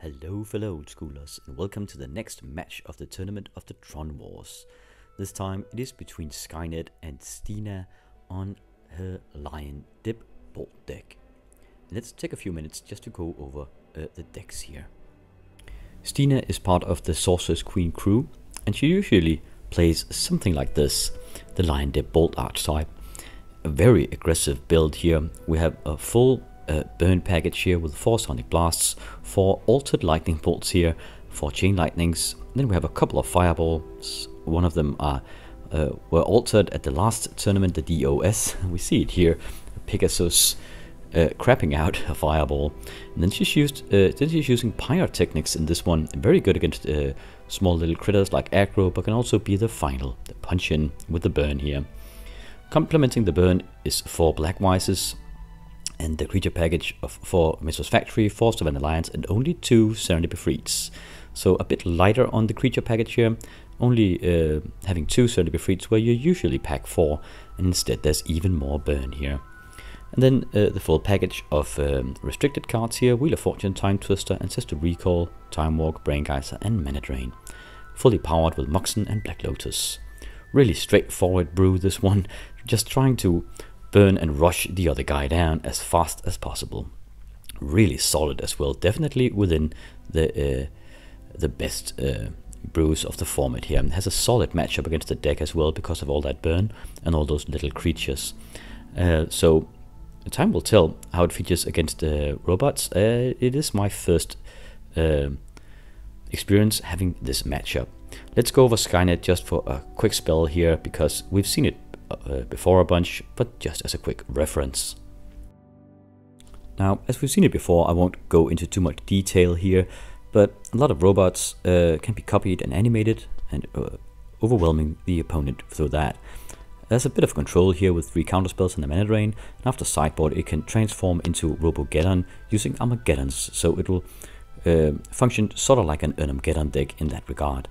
Hello fellow old schoolers, and welcome to the next match of the tournament of the TRON Wars. This time it is between Skynet and Stina on her Lion-Dib-Bolt deck. Let's take a few minutes just to go over the decks here. Stina is part of the Sorceress Queen crew, and she usually plays something like this, the Lion-Dib-Bolt archetype. A very aggressive build here. We have a full burn package here with 4 sonic blasts, 4 altered lightning bolts here, 4 chain lightnings. Then we have a couple of fireballs. One of them were altered at the last tournament, the DOS. We see it here, Pegasus crapping out a fireball. And then she's using pyrotechnics in this one. Very good against small little critters like aggro, but can also be the punch in with the burn here. Complementing the burn is 4 black wises, and the creature package of 4 Mistress Factory, 4 Savannah Alliance, and only 2 Serendipity Freeds. So a bit lighter on the creature package here, only having 2 Serendipity Freeds where you usually pack 4, and instead there's even more burn here. And then the full package of restricted cards here, Wheel of Fortune, Time Twister, Ancestor Recall, Time Walk, Brain Geyser, and Mana Drain. Fully powered with Moxen and Black Lotus. Really straightforward brew, this one, just trying to burn and rush the other guy down as fast as possible. Really solid as well, definitely within the best brews of the format here. It has a solid matchup against the deck as well because of all that burn and all those little creatures. So time will tell how it features against robots. It is my first experience having this matchup. Let's go over Skynet just for a quick spell here, because we've seen it before a bunch, but just as a quick reference. Now, as we've seen it before, I won't go into too much detail here, but a lot of robots can be copied and animated, and overwhelming the opponent through that. There's a bit of control here with 3 counterspells and a Mana Drain, and after sideboard it can transform into Robogeddon using Armageddons, so it will function sort of like an Armageddon deck in that regard.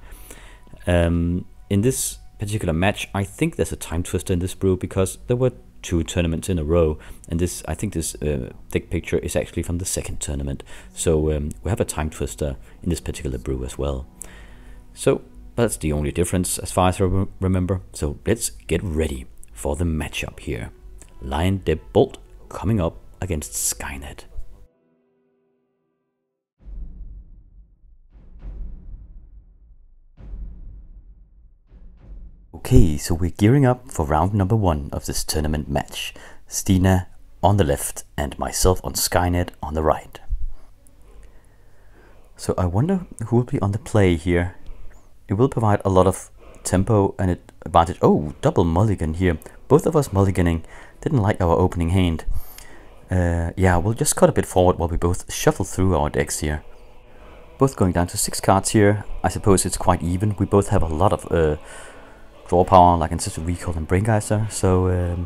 In this particular match, I think there's a Time Twister in this brew because there were 2 tournaments in a row, and I think this deck picture is actually from the 2nd tournament. So we have a Time Twister in this particular brew as well. So that's the only difference as far as I remember. So let's get ready for the matchup here. Lion-Dib-Bolt coming up against Skynet. Okay, so we're gearing up for round number 1 of this tournament match. Stina on the left and myself on Skynet on the right. So I wonder who will be on the play here. It will provide a lot of tempo and advantage. Oh, double mulligan here. Both of us mulliganing. Didn't like our opening hand. Yeah, we'll just cut a bit forward while we both shuffle through our decks here. Both going down to 6 cards here. I suppose it's quite even. We both have a lot of draw power, like Ancestor Recall and Brain Geyser, so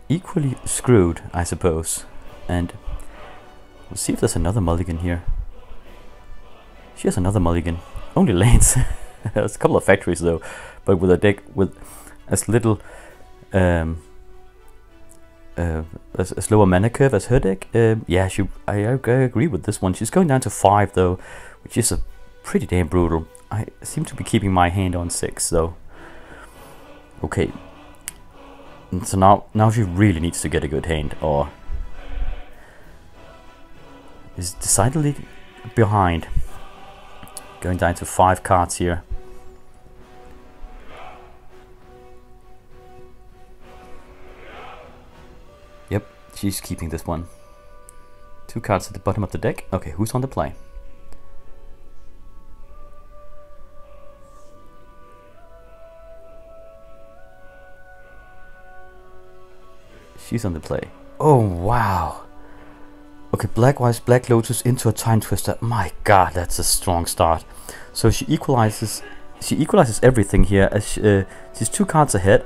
equally screwed, I suppose. And we'll see if there's another mulligan here. She has another mulligan. Only lands. There's a couple of factories though, but with a deck with as little as lower mana curve as her deck. Yeah, I agree with this one. She's going down to 5 though, which is a pretty damn brutal. I seem to be keeping my hand on 6 though. Okay. And so now she really needs to get a good hand, or is decidedly behind. Going down to 5 cards here. Yep, she's keeping this one. 2 cards at the bottom of the deck. Okay, who's on the play? She's on the play. Oh, wow. Okay, Blackwise, Black Lotus into a Time Twister. My god, that's a strong start. So she equalizes everything here as she's 2 cards ahead.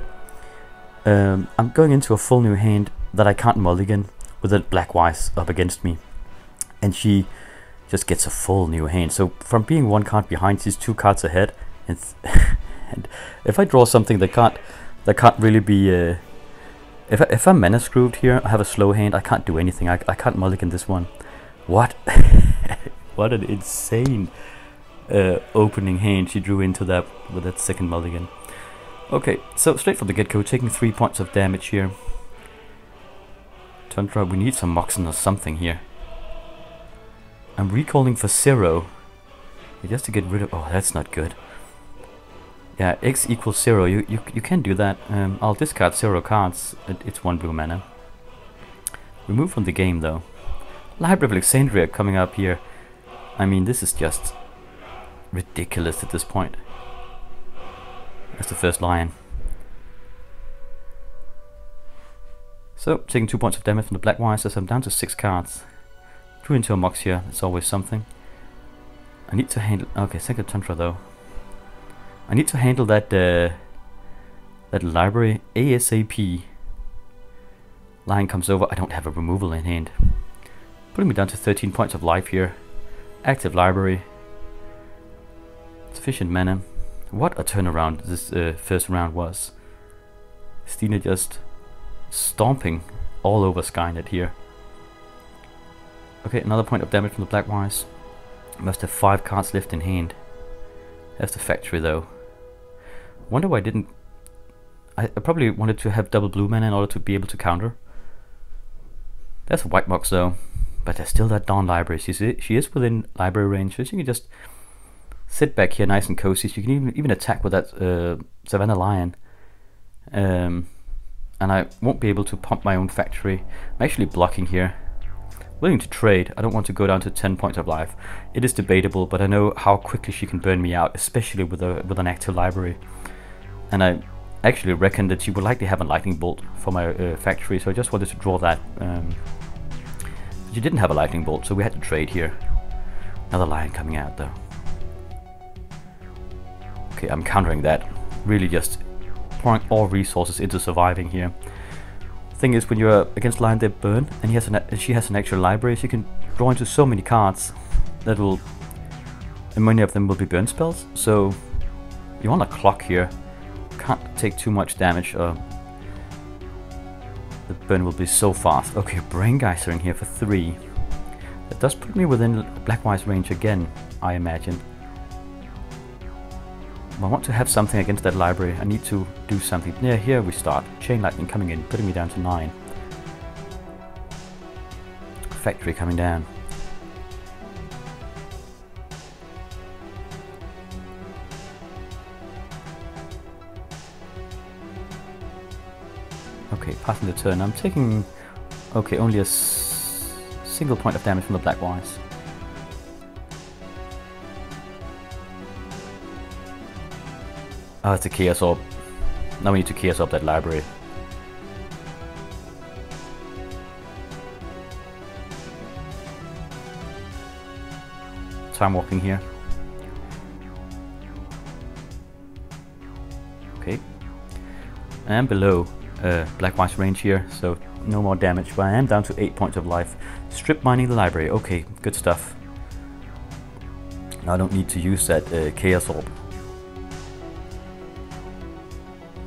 I'm going into a full new hand that I can't mulligan with a Blackwise up against me. And she just gets a full new hand. So from being 1 card behind, she's 2 cards ahead. And if I draw something that can't really be If I'm mana screwed here, I have a slow hand, I can't do anything. I can't mulligan this one. What? What an insane opening hand she drew into that with that second mulligan. Okay, so straight from the get-go, taking 3 points of damage here. Tundra, we need some Moxen or something here. I'm recalling for 0. Just to get rid of... Oh, that's not good. Yeah, X equals 0. You can do that. I'll discard 0 cards. It's 1 blue mana. Remove from the game, though. Library of Alexandria coming up here. I mean, this is just ridiculous at this point. That's the first lion. So, taking 2 points of damage from the black wires as I'm down to 6 cards. Drew into a Mox here, it's always something. I need to handle... Okay, second Tundra though. I need to handle that that library ASAP. Lion comes over, I don't have a removal in hand. Putting me down to 13 points of life here. Active library. Sufficient mana. What a turnaround this first round was. Stina just stomping all over Skynet here. Okay, another point of damage from the black wires. Must have 5 cards left in hand. That's the factory though. Wonder why I didn't... I probably wanted to have double blue mana in order to be able to counter. That's a white box though. But there's still that darn library. She is within library range, so you can just sit back here nice and cozy. So you can even attack with that Savannah Lion. And I won't be able to pump my own factory. I'm actually blocking here. Willing to trade. I don't want to go down to 10 points of life. It is debatable, but I know how quickly she can burn me out, especially with an active library. And I actually reckon that she would likely have a lightning bolt for my factory, so I just wanted to draw that. She didn't have a lightning bolt, so we had to trade here. Another lion coming out though. Okay, I'm countering that. Really just pouring all resources into surviving here. Thing is, when you're against Lion-Dib-Bolt and she has an actual library, she can draw into so many cards that will, and many of them will be burn spells. So you want a clock here. Can't take too much damage, or the burn will be so fast. Okay, Brain Geyser in here for 3. That does put me within Blackwire's range again, I imagine. I want to have something against that library. I need to do something. Yeah, here we start. Chain Lightning coming in, putting me down to 9. Factory coming down. Okay, passing the turn. I'm taking... Okay, only a single point of damage from the black wires. Oh, it's a Chaos Orb. Now we need to Chaos Orb that library. Time walking here. Okay. I am below Black-White's range here, so no more damage, but I am down to 8 points of life. Strip mining the library. Okay, good stuff. Now I don't need to use that Chaos Orb.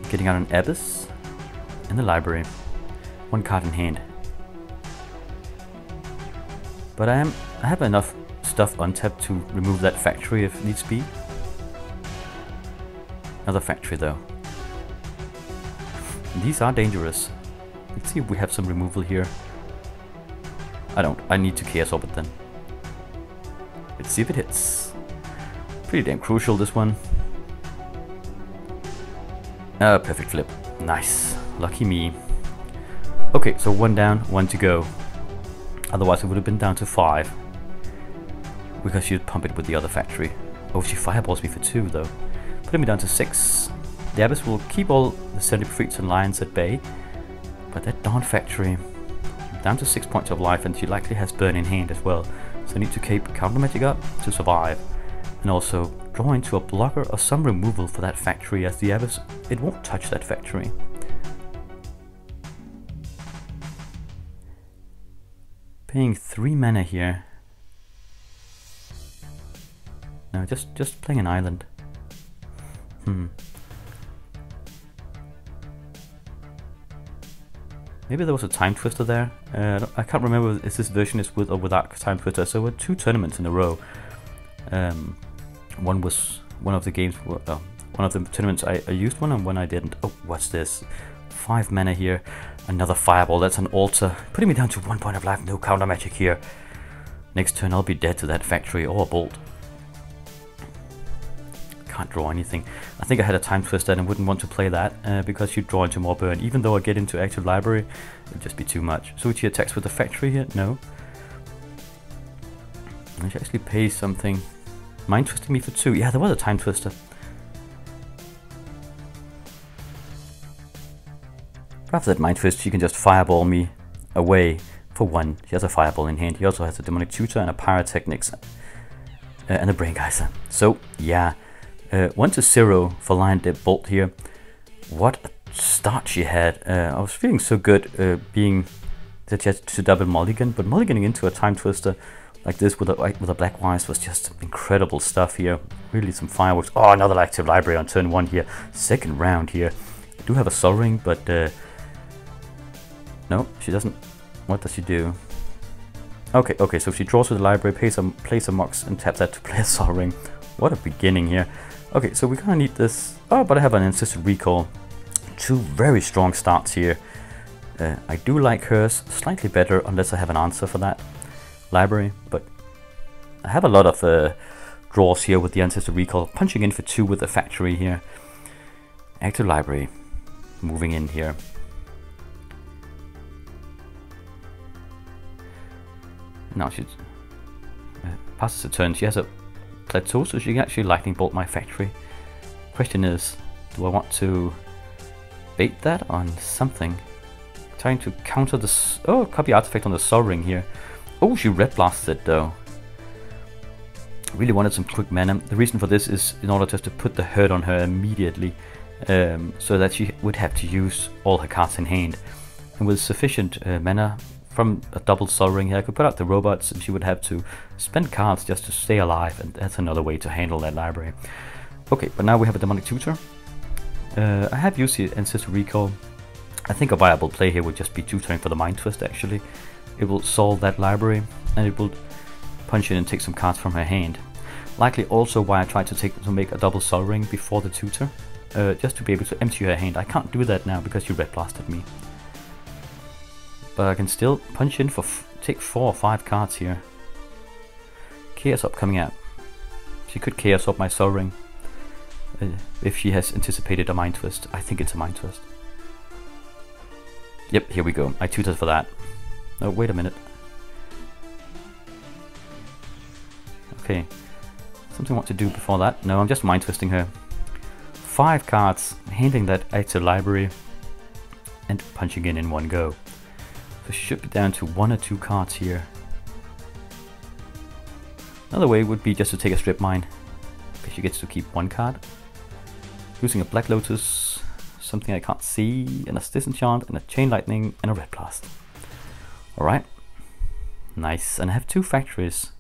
Getting out an Abyss in the library. 1 card in hand. But I have enough stuff untapped to remove that factory if needs be. Another factory though. These are dangerous. Let's see if we have some removal here. I don't. I need to Chaos Orb it then. Let's see if it hits. Pretty damn crucial, this one. Perfect flip. Nice. Lucky me. Okay, so 1 down, 1 to go. Otherwise it would have been down to 5. Because she'd pump it with the other factory. Oh, she fireballs me for 2 though. Putting me down to 6. The Abyss will keep all the Centipedes and Lions at bay. But that darn factory... Down to 6 points of life, and she likely has burn in hand as well. So I need to keep counter magic up to survive. And also draw into a blocker or some removal for that factory, as the Abyss, it won't touch that factory. Paying 3 mana here. No, just playing an island. Maybe there was a time twister there. I can't remember if this version is with or without time twister. So we're 2 tournaments in a row. One was one of the games, one of the tournaments I used one and one I didn't. Oh, what's this? 5 mana here. Another fireball. That's an altar. Putting me down to 1 point of life. No counter magic here. Next turn I'll be dead to that factory or a bolt. Can't draw anything. I think I had a time twister and I wouldn't want to play that because you'd draw into more burn. Even though I get into active library, it would just be too much. So would she attacks with the factory here? No. I should actually pay something. Mind twisting me for 2. Yeah, there was a time twister. After that mind twist, she can just fireball me away for 1. She has a fireball in hand. He also has a demonic tutor and a pyrotechnics and a brain geyser. So yeah, 1-0 for Lion-Dib-Bolt here. What a start she had. I was feeling so good being that she had to double mulligan, but mulliganing into a time twister like this with a black wise was just incredible stuff here. Really some fireworks. Oh, another active library on turn 1 here. Second round here. I do have a Sol Ring, but no, she doesn't. What does she do? Okay, so she draws with the library, plays some Mox, and taps that to play a Sol Ring. What a beginning here. Okay, so we're gonna need this. Oh, but I have an Insistent Recall. 2 very strong starts here. I do like hers slightly better, unless I have an answer for that library. But I have a lot of draws here with the Ancestor Recall. Punching in for 2 with the factory here. Active library. Moving in here. Now she passes a turn. She has a plateau, so she can actually lightning bolt my factory. Question is, do I want to bait that on something? Trying to counter this. Oh, copy artifact on the Sol Ring here. Oh, she red blasted though. Really wanted some quick mana. The reason for this is in order just to put the hurt on her immediately, so that she would have to use all her cards in hand. And with sufficient mana from a double Sol Ring here, I could put out the robots and she would have to spend cards just to stay alive, and that's another way to handle that library. Okay, but now we have a demonic tutor. I have used the Ancestor Recall. I think a viable play here would just be tutoring for the Mind Twist actually. It will solve that library and it will punch in and take some cards from her hand. Likely also why I tried to make a double Sol Ring before the tutor, just to be able to empty her hand. I can't do that now because you red blasted me. But I can still punch in for take 4 or 5 cards here. Chaos Orb coming out. She could Chaos Orb my Sol Ring if she has anticipated a Mind Twist. I think it's a Mind Twist. Yep, here we go. I tutored for that. No, wait a minute. Okay. Something I want to do before that. No, I'm just Mind Twisting her. 5 cards, handing that active library and punching in 1 go. So she should be down to 1 or 2 cards here. Another way would be just to take a Strip Mine. Okay, she gets to keep 1 card. Using a Black Lotus, something I can't see, and a Disenchant, and a Chain Lightning, and a Red Blast. Alright. Nice. And I have 2 factories.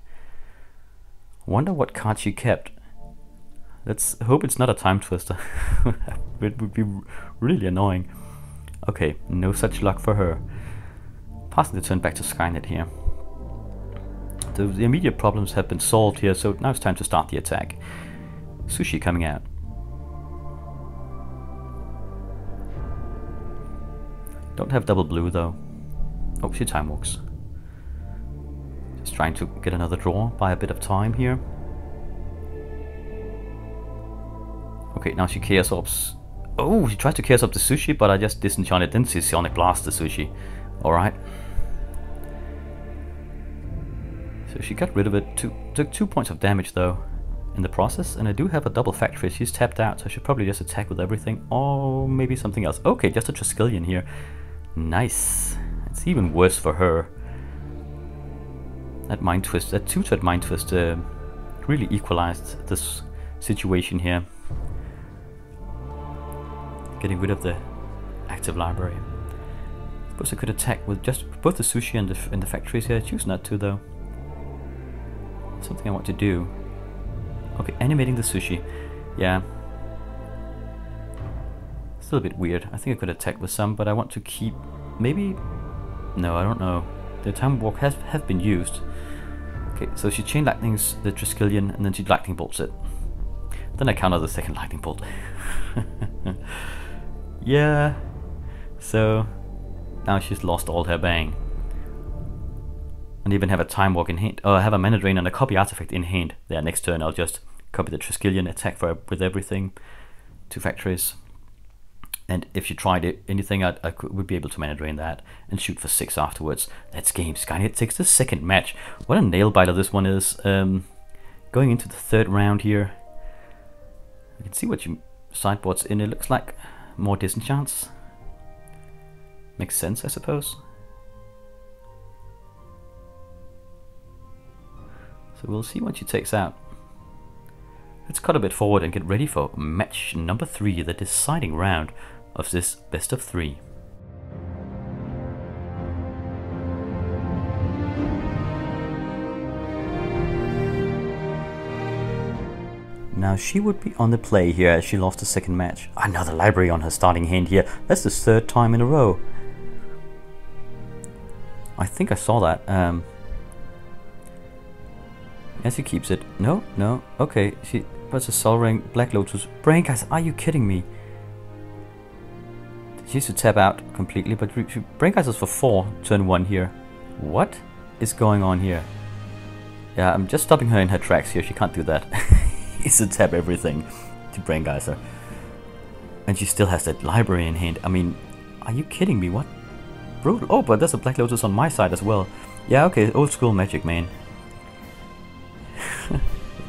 Wonder what card she kept. Let's hope it's not a Time Twister. It would be really annoying. Okay, no such luck for her. Passing the turn back to Skynet here. The immediate problems have been solved here, so now it's time to start the attack. Sushi coming out. Don't have double blue though. Oh, she time walks. Just trying to get another draw by a bit of time here. Okay, now she Chaos Orbs. Oh, she tried to Chaos Orb the Sushi, but I just disenchanted, didn't see Sonic Blast the Sushi. Alright. So she got rid of it. Took 2 points of damage though in the process, and I do have a double factory. She's tapped out, so I should probably just attack with everything, or maybe something else. Okay, just a Triskelion here. Nice. It's even worse for her. That Mind Twist, that tutored Mind Twist really equalized this situation here. Getting rid of the active library. I suppose I could attack with just both the Sushi and the factories here. I choose not to though. Something I want to do. Okay, animating the Sushi. Yeah. Still a bit weird. I think I could attack with some, but I want to keep maybe? No, I don't know. The time walk have been used. Okay, so she chain lightnings the Triskelion and then she lightning bolts it. Then I counter the second lightning bolt. Yeah. So now she's lost all her bang. And even have a time walk in hand. Have a mana drain and a copy artifact in hand. There, next turn I'll just copy the Triskelion, attack with everything. 2 factories. And if she tried anything, would be able to mana drain that and shoot for 6 afterwards. That's game. Skynet takes the second match. What a nail biter this one is. Going into the 3rd round here. You can see what your sideboard's in. It looks like more disenchants. Makes sense, I suppose. So we'll see what she takes out. Let's cut a bit forward and get ready for match number 3, the deciding round of this best of 3. Now she would be on the play here as she lost the second match. Another library on her starting hand here. That's the 3rd time in a row. I think I saw that. Yes, she keeps it. No. Okay, she puts a Sol Ring, Black Lotus. Braincast, are you kidding me? She used to tap out completely, but she Braincast us for 4, turn 1 here. What is going on here? Yeah, I'm just stopping her in her tracks here. She can't do that. It's to tap everything to Braingeyser. And she still has that library in hand. I mean, are you kidding me? What? Brutal. Oh, but there's a Black Lotus on my side as well. Yeah, okay, old school magic, man.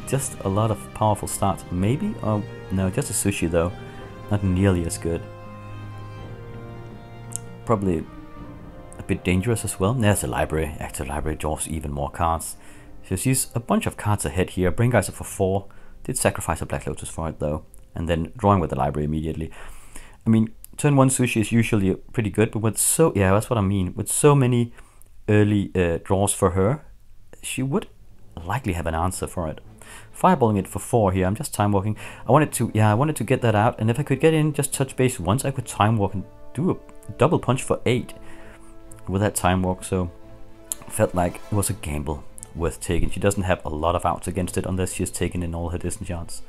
Just a lot of powerful starts. Maybe? Oh, no, just a sushi though. Not nearly as good. Probably a bit dangerous as well. There's a library. Active library draws even more cards. So she's a bunch of cards ahead here. Braingeyser for 4. Did sacrifice a Black Lotus for it though. And then drawing with the library immediately. I mean, turn 1 sushi is usually pretty good, but with so, yeah, that's what I mean. With so many early draws for her, she would likely have an answer for it. Fireballing it for 4 here. I'm just time walking. I wanted to get that out, and if I could get in just touch base once, I could time walk and do a double punch for 8 with that time walk. So felt like it was a gamble worth taking. She doesn't have a lot of outs against it unless she has taken in all her disenchants,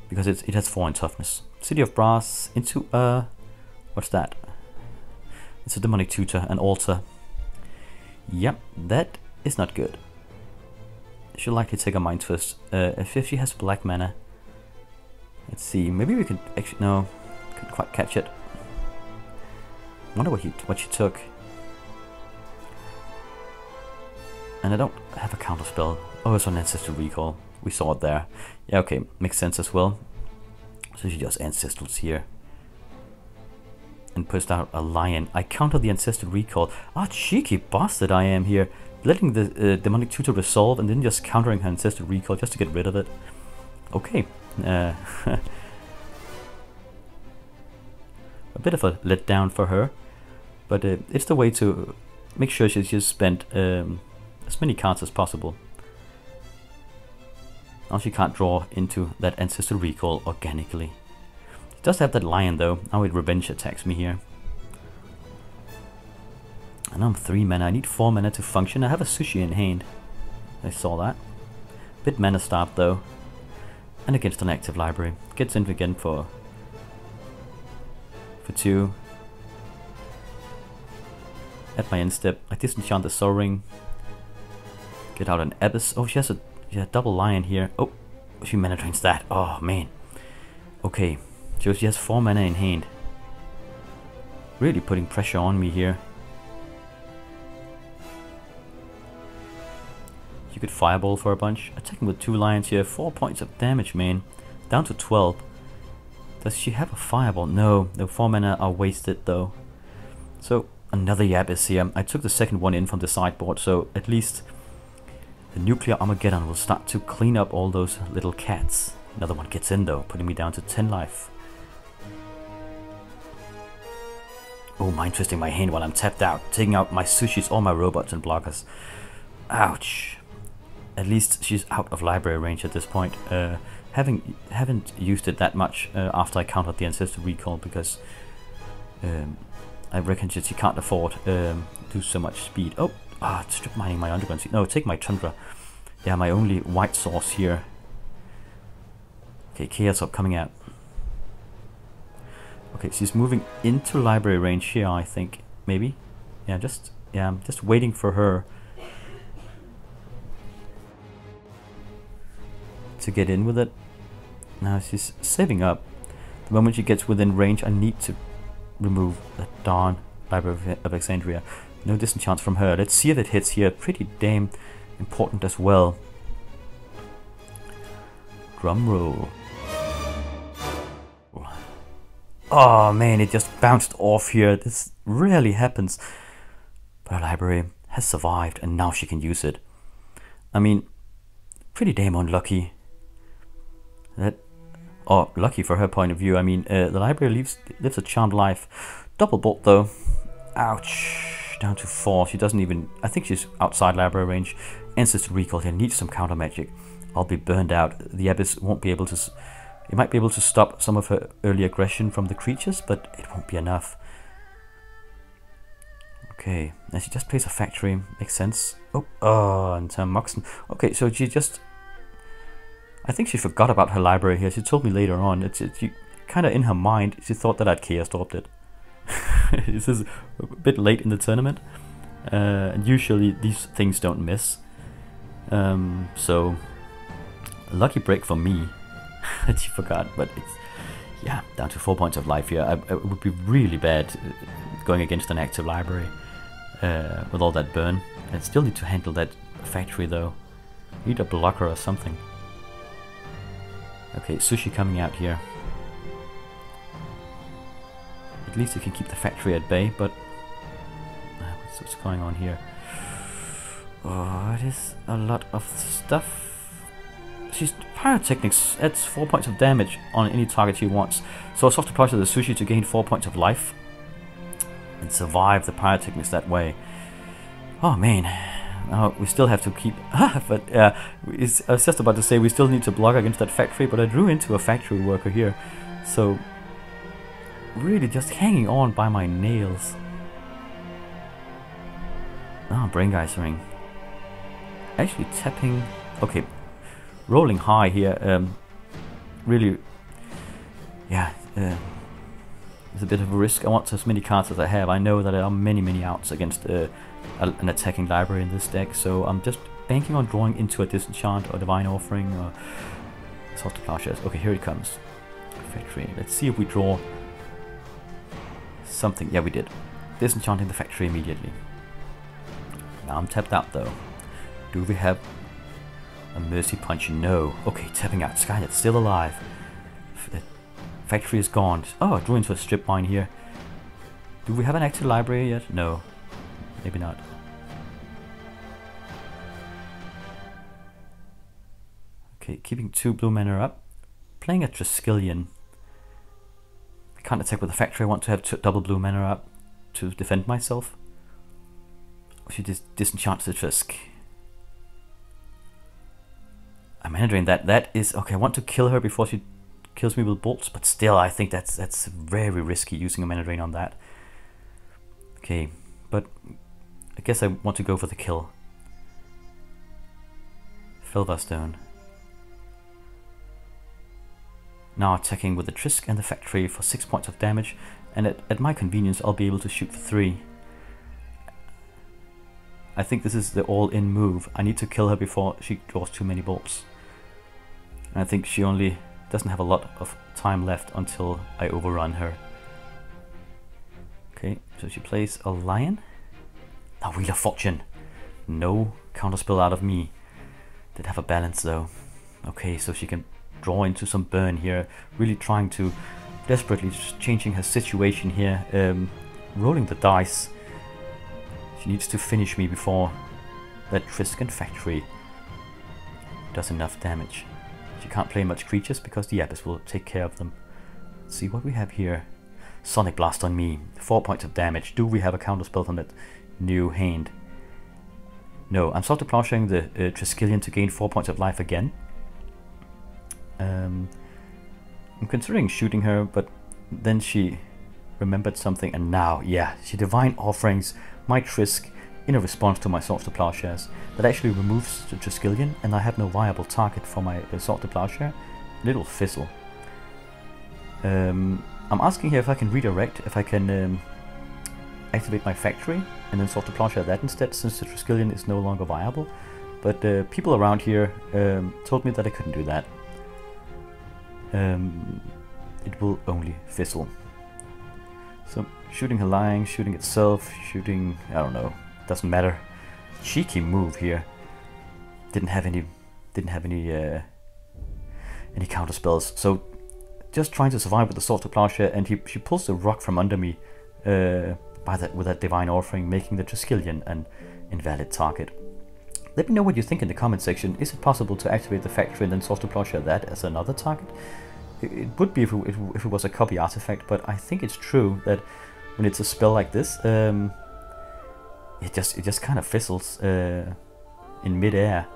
because it has 4 in toughness. City of Brass into what's that? It's a demonic tutor, an altar. Yep, that is not good. She'll likely take a Mind Twist if she has black mana. Let's see, maybe we could actually, no, couldn't quite catch it. Wonder what she took. And I don't have a counter spell. Oh, it's on Ancestral Recall. We saw it there. Yeah, okay, makes sense as well. So she just Ancestrals here. And puts out a Lion. I counter the Ancestral Recall. Ah, cheeky bastard I am here. Letting the Demonic Tutor resolve and then just countering her Ancestral Recall just to get rid of it. Okay. A bit of a letdown for her. But it's the way to make sure she's just spent as many cards as possible. Now she can't draw into that Ancestral Recall organically. She does have that Lion though. Now it revenge attacks me here. And I'm 3 mana. I need 4 mana to function. I have a sushi in hand. I saw that. Bit mana starved though. And against an active library. Gets in again for 2. At my end step, I disenchant the Sol Ring. Get out an Abyss. Oh, she has a double Lion here. Oh, she mana drains that. Oh man. Okay, so she has 4 mana in hand. Really putting pressure on me here. You could fireball for a bunch. Attacking with 2 lions here. 4 points of damage, man. Down to 12. Does she have a fireball? No, the 4 mana are wasted though. So another Abyss here. I took the second one in from the sideboard, so at least the Nuclear Armageddon will start to clean up all those little cats. Another one gets in though, putting me down to 10 life. Oh, Mind Twisting my hand while I'm tapped out. Taking out my sushis, all my robots and blockers. Ouch. At least she's out of library range at this point. Haven't used it that much after I countered the Ancestral Recall, because I reckon she can't afford do so much speed. Oh, strip mining my underground seed. No, take my tundra. Yeah, my only white source here. Okay, Chaos Orb coming out. Okay, she's moving into library range here, I think. Maybe. Yeah, I'm just waiting for her to get in with it. Now she's saving up. The moment she gets within range, I need to remove the darn Library of Alexandria. No disenchants from her. Let's see if it hits here. Pretty damn important as well. Drum roll. Oh man, it just bounced off here. This rarely happens. But her library has survived and now she can use it. I mean, pretty damn unlucky. Lucky for her point of view. I mean, the library lives a charmed life. Double bolt though. Ouch. Down to 4. She doesn't even... I think she's outside library range. Ancestor recall here. Needs some counter magic. I'll be burned out. The Abyss won't be able to... It might be able to stop some of her early aggression from the creatures, but it won't be enough. Okay, now she just plays a factory. Makes sense. And Moxon. Okay, so she just... I think she forgot about her library here. She told me later on. It's kind of in her mind. She thought that I'd Chaos Orbed it. This is a bit late in the tournament. And usually these things don't miss. So, a lucky break for me. That she forgot, but it's, yeah, down to 4 points of life here. It would be really bad going against an active library with all that burn. I still need to handle that factory though. Need a blocker or something. Okay, Sushi coming out here. At least it can keep the factory at bay, but what's going on here? Oh, it is a lot of stuff. She's Pyrotechnics adds 4 points of damage on any target she wants. So I soft approach to the Sushi to gain 4 points of life and survive the Pyrotechnics that way. Oh man, we still have to keep. But I was just about to say we still need to block against that factory, but I drew into a factory worker here, so really just hanging on by my nails. Brain Geysering. Actually tapping. Okay. Rolling high here, really, yeah, it's a bit of a risk. I want as many cards as I have. I know that there are many outs against an attacking library in this deck, so I'm just banking on drawing into a Disenchant or Divine Offering or Assault to Plowshares. Okay, here it comes. Factory. Let's see if we draw something. Yeah, we did. Disenchanting the factory immediately. Now I'm tapped out though. Do we have a Mercy Punch? No. Okay, tapping out. Skynet's still alive. The factory is gone. Oh, I drew into a strip mine here. Do we have an active library yet? No. Maybe not. Okay, keeping 2 blue mana up. Playing a Triskelion. I can't attack with the factory. I want to have double blue mana up to defend myself. She just disenchants the Trisk. I'm mana drain that. That is okay. I want to kill her before she kills me with bolts, but still, I think that's very risky using a mana drain on that. Okay, but I guess I want to go for the kill. Filvarstone. Now attacking with the Trisk and the factory for 6 points of damage, and at my convenience, I'll be able to shoot for 3. I think this is the all-in move. I need to kill her before she draws too many bolts. And I think she only doesn't have a lot of time left until I overrun her. Okay, so she plays a Lion. Now Wheel of Fortune. No counterspell out of me. Did have a balance though. Okay, so she can draw into some burn here. Really trying to desperately just changing her situation here. Rolling the dice. She needs to finish me before that Triscan factory does enough damage. She can't play much creatures because the Abyss will take care of them. Let's see what we have here. Sonic Blast on me. 4 points of damage. Do we have a counterspell on that new hand? No, I'm sort of plowsharing the Triskelion to gain 4 points of life again. I'm considering shooting her, but then she remembered something, and now, yeah, she Divine Offerings my Trisk in a response to my Swords to Plowshares. That actually removes the Triskelion, and I have no viable target for my Sword to Plowshare. Little fizzle. I'm asking here if I can redirect, if I can activate my factory and then Sword to Plowshare that instead, since the Triskelion is no longer viable. But people around here told me that I couldn't do that. It will only fizzle. So shooting her lying, shooting itself, shooting, I don't know, doesn't matter. Cheeky move here. Didn't have any counter spells. So just trying to survive with the Sword to Plowshare, and she pulls the rock from under me with that Divine Offering, making the Triskelion an invalid target. Let me know what you think in the comment section. Is it possible to activate the factory and then Sword to Plowshare that as another target? It would be if it was a copy artifact, but I think it's true that when it's a spell like this, it just kind of fizzles in mid-air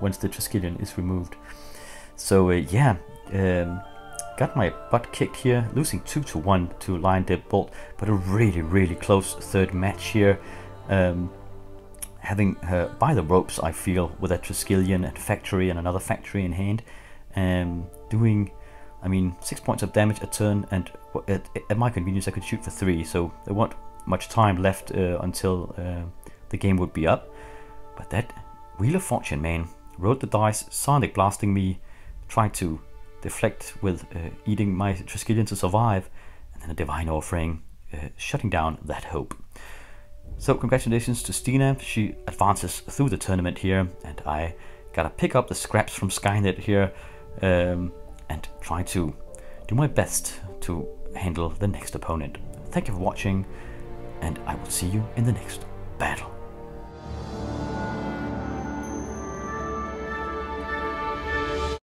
once the Triskelion is removed. So yeah, got my butt kicked here, losing 2-1 to Lion-Dib-Bolt, but a really close third match here. Having her by the ropes, I feel, with a Triskelion and factory and another factory in hand, doing, I mean, 6 points of damage a turn, and at my convenience I could shoot for 3, so there wasn't much time left until the game would be up. But that Wheel of Fortune, man, rolled the dice, Sonic blasting me, tried to deflect with eating my Triskelion to survive, and then a Divine Offering shutting down that hope. So congratulations to Stina, she advances through the tournament here, and I gotta pick up the scraps from Skynet here and try to do my best to handle the next opponent. Thank you for watching, and I will see you in the next battle.